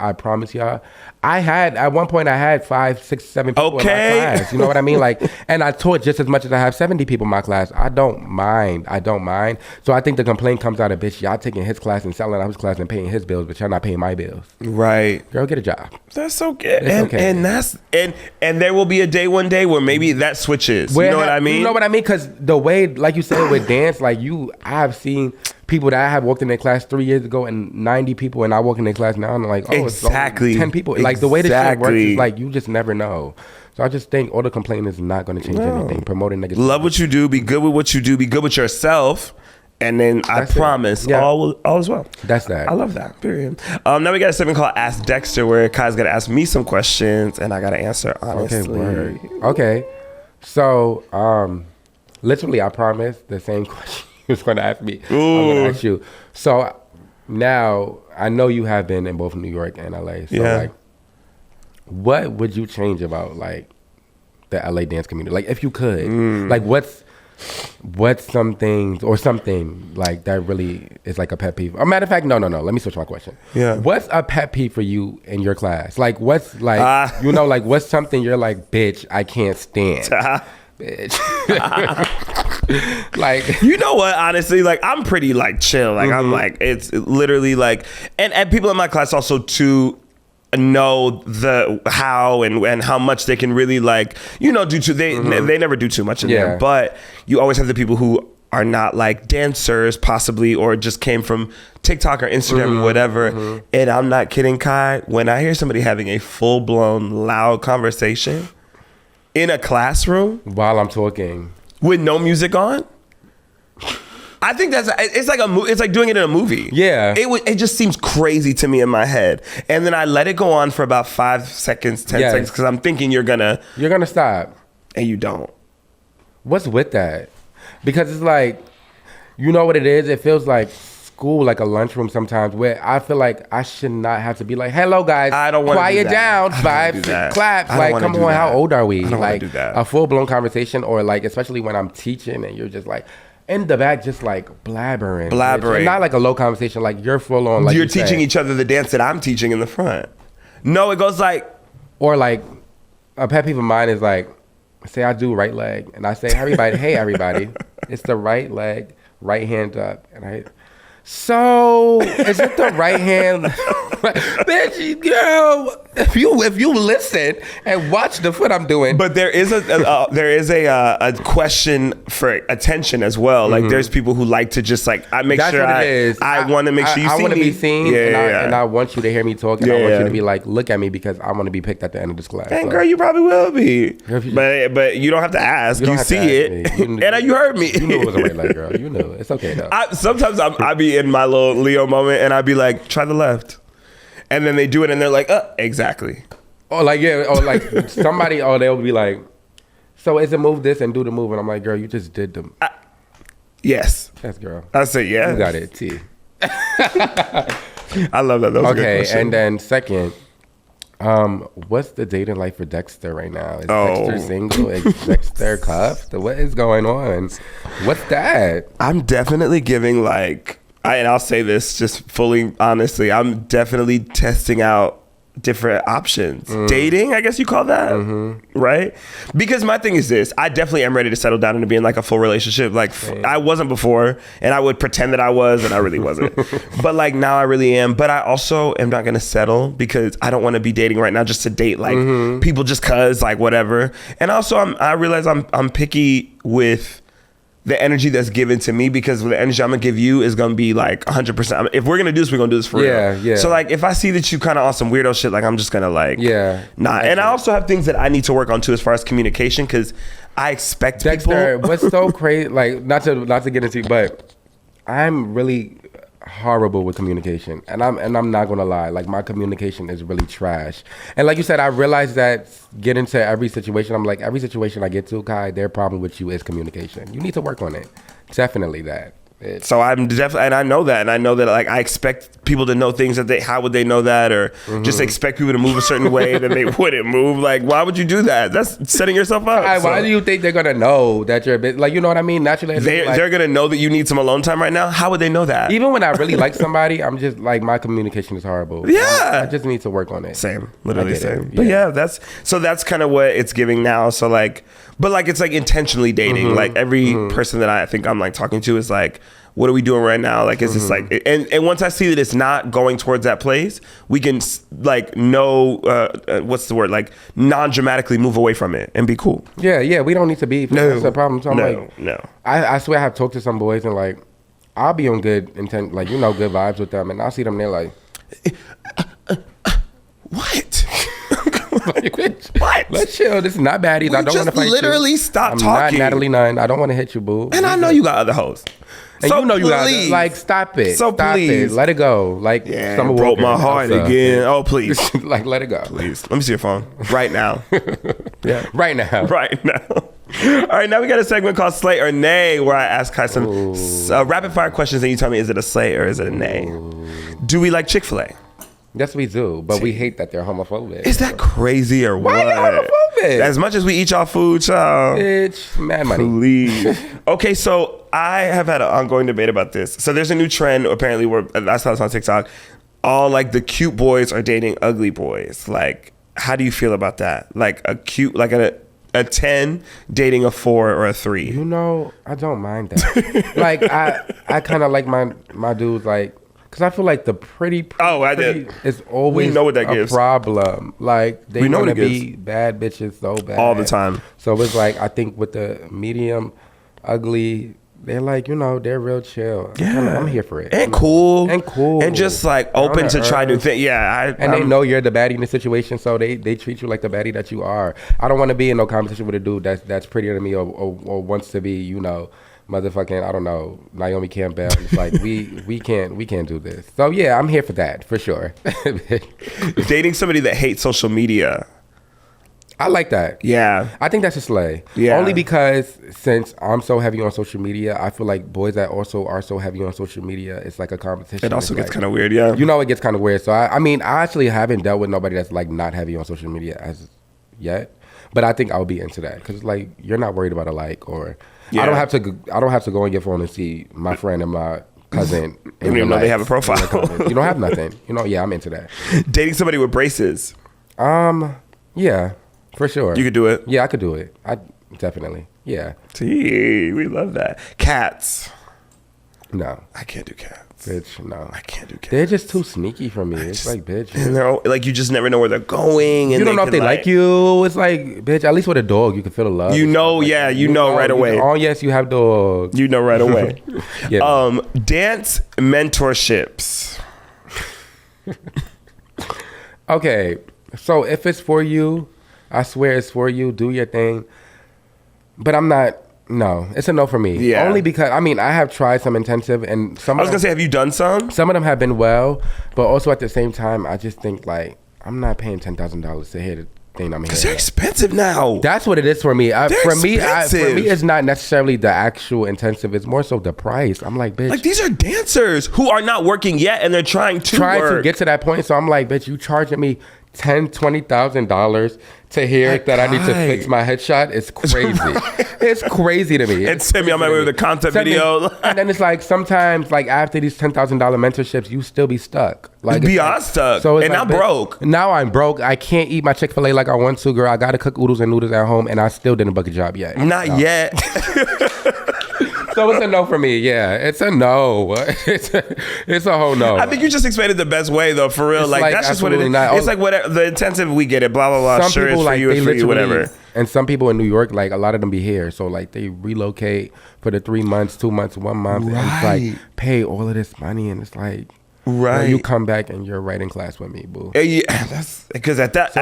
y'all, at one point I had 5, 6, 7 people in my class. You know what I mean? Like, and I taught just as much as I have 70 people in my class. I don't mind. So I think the complaint comes out of, bitch, y'all taking his class and selling out his class and paying his bills, but y'all not paying my bills. Right. Girl, get a job. That's so good. And there will be one day where maybe that switches. You know what I mean? You know what I mean? Because the way, like you said with dance, like I have seen people that I have walked in their class 3 years ago and 90 people, and I walk in their class now and I'm like, exactly. It's 10 people. Like the way this shit works is like you just never know. So I just think all the complaining is not going to change anything. Promoting negativity. Love what you do. Be good with what you do. Be good with yourself. And then I promise all is well. That's that. I love that. Period. Now we got a segment called Ask Dexter where Kai's got to ask me some questions and I got to answer honestly. Okay, word. Okay. So literally I promise the same question you was going to ask me. I'm going to ask you. So now I know you have been in both New York and LA. So like, what would you change about like the LA dance community? Like if you could, like what's something like that really is like a pet peeve? A matter of fact, no. Let me switch my question. Yeah. What's a pet peeve for you in your class? Like, what's like, like what's something you're like, bitch, I can't stand. Bitch. Like, you know what, honestly, like I'm pretty like chill. Like I'm like, it's literally like, and people in my class also too know the how and how much they can really like, do too. They never do too much in there, but you always have the people who are not like dancers possibly, or just came from TikTok or Instagram or whatever. And I'm not kidding, Kai, when I hear somebody having a full-blown loud conversation in a classroom while I'm talking with no music on, I think it's like doing it in a movie. Yeah. It just seems crazy to me in my head. And then I let it go on for about 5 seconds, 10 seconds, because I'm thinking you're gonna stop. And you don't. What's with that? Because it's like, you know what it is? It feels like school, like a lunchroom sometimes, where I feel like I should not have to be like, hello guys, I don't want to quiet down, 5 claps. Like, come on, how old are we? I don't like do that. A full-blown conversation, or like, especially when I'm teaching and you're just like in the back, just like blabbering. And not like a low conversation, like you're full on. Like you're teaching each other the dance that I'm teaching in the front. No, it goes like, or like a pet peeve of mine is like, say I do right leg and I say, hey everybody, it's the right leg, right hand up, and so is it the right hand? Bitch, girl, if you listen and watch the foot I'm doing. But there is a question for attention as well. Like there's people who like to just like I want to make sure you see me. I want to be seen, yeah, and I want you to hear me talk, and I want you to be like, look at me, because I want to be picked at the end of this class. And girl, you probably will be, but you don't have to ask. You see it, and you heard me. You knew it was a right leg, girl. You knew it's okay though. Sometimes I be in my little Leo moment, and I'd be like, try the left. And then they do it, and they're like, exactly. Oh, like, yeah. Oh, like, somebody, they'll be like, so is it move this and do the move? And I'm like, girl, you just did them. Yes. Yes, girl. I say yes. You got it, T. I love that. That was a good question. And then second, what's the dating life for Dexter right now? Is Dexter single? Is Dexter cuffed? What is going on? What's that? I'm definitely giving like, and I'll say this just fully honestly, I'm definitely testing out different options. Dating, I guess you call that, right? Because my thing is this, I definitely am ready to settle down into being like a full relationship. Like I wasn't before, and I would pretend that I was, and I really wasn't. But like now I really am. But I also am not gonna settle, because I don't want to be dating right now just to date like people just cause, like whatever. And also I realize I'm picky with the energy that's given to me, because the energy I'm gonna give you is gonna be like 100%. If we're gonna do this, we're gonna do this for real. Yeah. So like, if I see that you kind of on some weirdo shit, like I'm just gonna like, nah. And I also have things that I need to work on too, as far as communication, because I expect Dexter, people. what's so crazy? Like, not to get into, but I'm really horrible with communication, and I'm not gonna lie, like my communication is really trash. And like you said, I realized that get into every situation, I'm like, every situation I get to, Kai, their problem with you is communication. You need to work on it. Definitely that. So I'm definitely, and I know that, like I expect people to know things that how would they know that, or just expect people to move a certain way that they wouldn't move. Like, why would you do that? That's setting yourself up. Why do you think they're gonna know that you're a bit, like, you know what I mean? Naturally, they're gonna know that you need some alone time right now. How would they know that? Even when I really like somebody, I'm just like, my communication is horrible. Yeah, I just need to work on it. Same, literally same. But yeah, that's kind of what it's giving now. So like, but like it's like intentionally dating. Like every person that I think I'm like talking to is like, what are we doing right now? Like, it's just like, and once I see that it's not going towards that place, we can like what's the word? Like non-dramatically move away from it and be cool. Yeah. We don't need to be. No, that's the problem. So I'm no. I swear I have talked to some boys, and like, I'll be on good intent, like, good vibes with them, and I'll see them, they're like, what? Like, what? Let's chill. This is not baddies. I don't want to fight you. Literally stop I'm talking. not Natalie Nunn. I don't want to hit you, boo. And I know you got other hoes. And so you know you got other, like, stop it. So stop please. It. Let it go. Like, Summer broke my heart again. Oh, please. Like, let it go. Please. Let me see your phone. Right now. Yeah. Right now. Right now. All right, now we got a segment called Slay or Nay, where I ask Kai some rapid fire questions, and you tell me, is it a slay or is it a nay? Do we like Chick-fil-A? Yes, we do, but we hate that they're homophobic. Is that crazy or what? Why are they it. As much as we eat y'all food, child. Bitch, mad money. Please. Okay, so I have had an ongoing debate about this. So there's a new trend, apparently, where I saw this on TikTok. All like the cute boys are dating ugly boys. Like, how do you feel about that? Like a cute, like a 10 dating a 4 or a 3. You know, I don't mind that. Like I kind of like my dudes, like, because I feel like the pretty is always we know what that a gives. Problem. Like they want to be bad bitches so bad all the time. So it's like I think with the medium ugly, they're like, you know, they're real chill. Yeah, I'm here for it. And cool, and just like open to try new things. Yeah, they know you're the baddie in the situation, so they treat you like the baddie that you are. I don't want to be in no competition with a dude that's prettier than me or wants to be, you know, motherfucking, I don't know, Naomi Campbell. It's like we can't do this. So yeah, I'm here for that for sure. Dating somebody that hates social media. I like that. Yeah. I think that's a slay. Yeah. Only because since I'm so heavy on social media, I feel like boys that also are so heavy on social media, it's like a competition. It also gets like, kind of weird, yeah. You know, it gets kind of weird. So I mean, I actually haven't dealt with nobody that's like not heavy on social media as yet. But I think I'll be into that because like you're not worried about a like or I don't have to go on your phone and see my friend and my cousin. You don't even know they have a profile. You don't have nothing. You know, yeah, I'm into that. Dating somebody with braces. Yeah. For sure. You could do it? Yeah, I could do it. I definitely. Yeah. See, we love that. Cats. No. I can't do cats. Bitch, no. I can't do cats. They're just too sneaky for me. It's like, bitch. And they're like, you just never know where they're going. And you don't know if they like you. It's like, bitch, at least with a dog, you can feel the love. You know, like, yeah, you know right away. Oh, yes, you have dogs. You know right away. Yeah. Dance mentorships. Okay. So if it's for you, I swear it's for you. Do your thing. But I'm not. No, it's a no for me. Yeah. Only because, I mean, I have tried some intensive and some I was going to say, have you done some? Some of them have been well, but also at the same time, I just think like, I'm not paying $10,000 to hear the thing I'm hearing. Because they're expensive now. That's what it is for me. For me, expensive. it's not necessarily the actual intensive. It's more so the price. I'm like, bitch. Like, these are dancers who are not working yet and they're trying to get to that point. So I'm like, bitch, you charging me $10,000-$20,000 to hear that I need to fix my headshot. It's crazy. It's crazy to me. And send me on my way with a content video. And then it's like sometimes, like after these $10,000 mentorships, you still be stuck. Like beyond stuck. So and I'm broke. Now I'm broke. I can't eat my Chick-fil-A like I want to, girl. I gotta cook oodles and noodles at home, and I still didn't book a job yet. Not yet. So it's a no for me. Yeah, it's a no. It's a whole no. I think you just explained it the best way, though. For real, like that's just what it is. It's like whatever the intensive, we get it. Blah blah blah. Some sure, people, it's for you. It's for you. Whatever. And some people in New York, like a lot of them be here, so like they relocate for the 3 months, 2 months, 1 month, and it's like pay all of this money, and it's like. Right, you come back and you're right in class with me, boo. Yeah, that's because at that,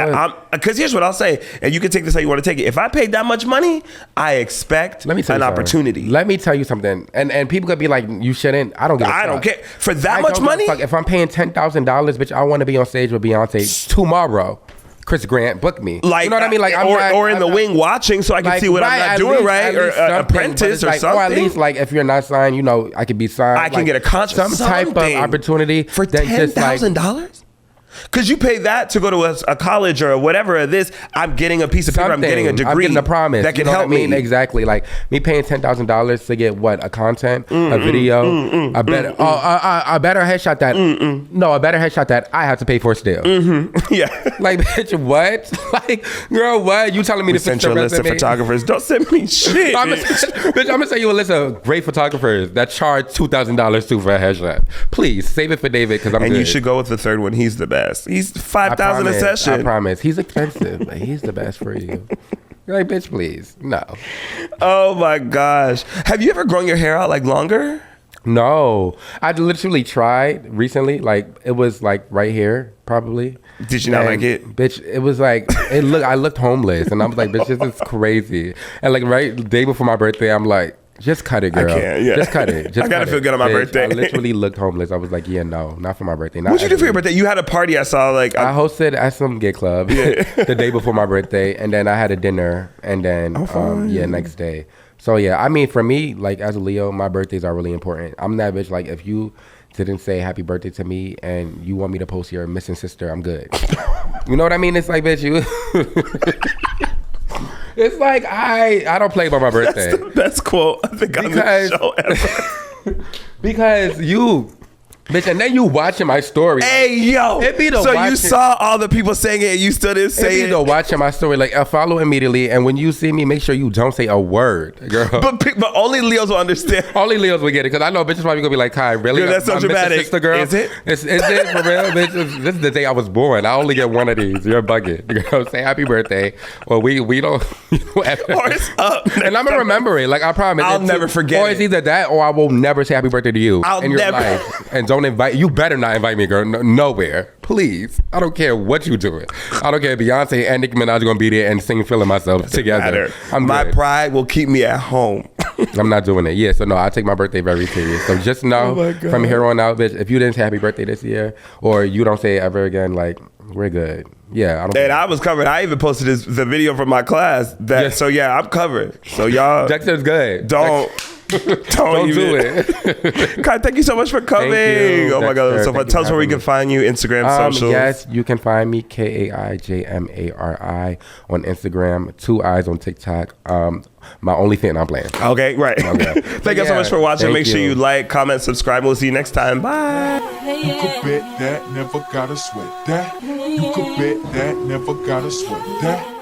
because here's what I'll say, and you can take this how you want to take it. If I paid that much money, I expect an opportunity. Let me tell you something, and people could be like, you shouldn't. I don't give a fuck. I don't care for that much money. If I'm paying $10,000, bitch, I want to be on stage with Beyonce tomorrow. Chris Grant, book me. Like, you know what I mean? Like, I'm in the wing watching, so I can see what I'm not doing right, or apprentice or something. Or at least, like, if you're not signed, you know, I could be signed. I can get a contract, some type of opportunity for $10,000. Because you pay that to go to a college or whatever of this, I'm getting a piece of paper, I'm getting a degree. I'm getting a promise. That can help me. Exactly. Like me paying $10,000 to get what? A content, a video, a better headshot that, no, a better headshot that I have to pay for still. Yeah. Like, bitch, what? Like, girl, what? You telling me to send you a list of photographers? Don't send me shit. Bitch, I'm going to send you a list of great photographers that charge $2,000 too for a headshot. Please, save it for David because I'm good. And you should go with the third one. He's the best. He's $5,000 a session. I promise. He's expensive, but he's the best for you. You're like, bitch, please. No. Oh my gosh. Have you ever grown your hair out like longer? No. I literally tried recently. Like it was like right here, probably. Did you not like it? Bitch, it was like I looked homeless, and I was like, bitch, this is crazy. And like right the day before my birthday, I'm like, just cut it, girl. I can't, yeah. Just cut it. I gotta feel good on my birthday. I literally looked homeless. I was like, yeah, no, not for my birthday. What'd you do for your birthday? You had a party I saw. Like I hosted at some gay club the day before my birthday, and then I had a dinner, and then next day. So yeah, I mean, for me, like as a Leo, my birthdays are really important. I'm that bitch. Like if you didn't say happy birthday to me and you want me to post your missing sister, I'm good. You know what I mean? It's like, bitch, you. It's like I don't play by my birthday. That's the best quote I think on the show ever. Because you... Bitch, and then you watching my story. Hey, yo. You saw all the people saying it and you still didn't say it? Watching my story. Like, I follow immediately. And when you see me, make sure you don't say a word, girl. But only Leos will understand. Only Leos will get it. Because I know bitches probably going to be like, Kai, really? Girl, that's so dramatic. Sister, girl? Is it? Is it for real, bitch? This is the day I was born. I only get one of these. You're bugging. Girl, say happy birthday. Or we don't... or it's up. And I'm going to remember it. Like, I promise. I'll never forget Or it's either that or I will never say happy birthday to you in your life. And don't invite... You better not invite me, girl. Nowhere. Please. I don't care what you doing. I don't care if Beyonce and Nicki Minaj are going to be there and sing Feeling Myself together. My pride will keep me at home. I'm not doing it. Yeah, so no, I take my birthday very serious. So just know from here on out, bitch, if you didn't say happy birthday this year or you don't say it ever again, like, we're good. Yeah, I was covered. I even posted the video from my class. So yeah, I'm covered. So y'all... Dexter's good. Don't do it. Kai, thank you so much for coming. Oh my God, so fun. Tell us where we can find you, Instagram, socials. Yes, you can find me KAIJMARI on Instagram, 2 eyes on TikTok. My only thing I'm playing. Okay, right. Okay. Thank you so much for watching. Make sure you like, comment, subscribe. We'll see you next time. Bye. You could bet that, never gotta sweat that. You could bet that, never gotta sweat that.